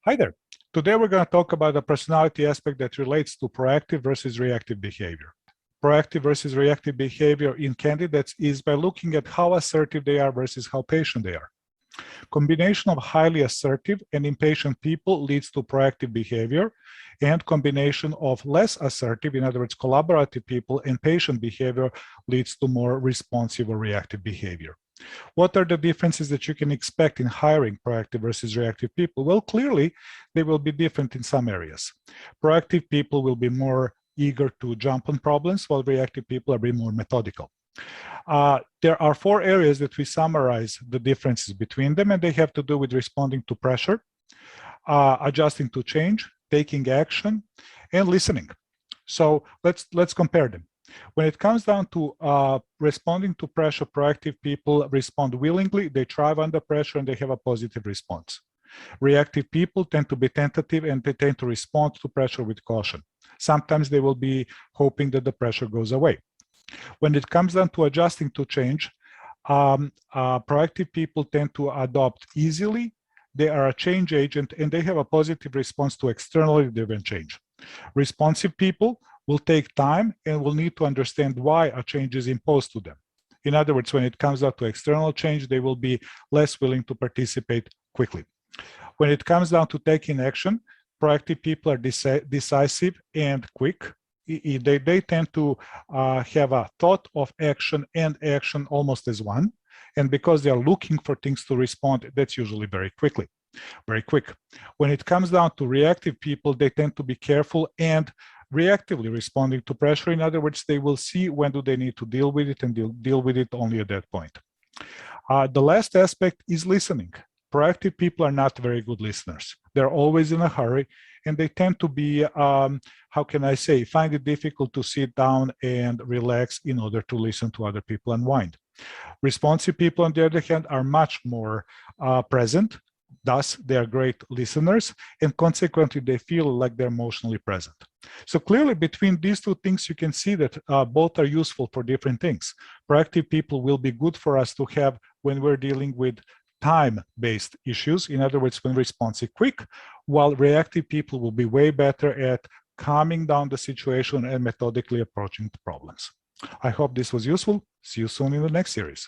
Hi there. Today we're going to talk about a personality aspect that relates to proactive versus reactive behavior. Proactive versus reactive behavior in candidates is by looking at how assertive they are versus how patient they are. Combination of highly assertive and impatient people leads to proactive behavior, and combination of less assertive, in other words, collaborative people and patient behavior leads to more responsive or reactive behavior. What are the differences that you can expect in hiring proactive versus reactive people? Well, clearly, they will be different in some areas. Proactive people will be more eager to jump on problems, while reactive people are being more methodical. There are four areas that we summarize the differences between them, and they have to do with responding to pressure, adjusting to change, taking action, and listening. So let's compare them. When it comes down to responding to pressure, proactive people respond willingly, they thrive under pressure, and they have a positive response. Reactive people tend to be tentative, and they tend to respond to pressure with caution. Sometimes they will be hoping that the pressure goes away. When it comes down to adjusting to change, proactive people tend to adopt easily, they are a change agent, and they have a positive response to externally driven change. Responsive people will take time and will need to understand why a change is imposed to them. In other words, when it comes down to external change, they will be less willing to participate quickly. When it comes down to taking action, proactive people are decisive and quick. They tend to have a thought of action and action almost as one. And because they are looking for things to respond, that's usually very quick. When it comes down to reactive people, they tend to be careful and reactively responding to pressure. In other words, they will see when do they need to deal with it, and they'll deal with it only at that point. The last aspect is listening. Proactive people are not very good listeners. They're always in a hurry, and they tend to be, how can I say, find it difficult to sit down and relax in order to listen to other people and unwind. Responsive people, on the other hand, are much more present. Thus, they are great listeners, and consequently, they feel like they're emotionally present. So clearly, between these two things, you can see that both are useful for different things. Proactive people will be good for us to have when we're dealing with time-based issues, in other words, when responsive quick, while reactive people will be way better at calming down the situation and methodically approaching the problems. I hope this was useful. See you soon in the next series.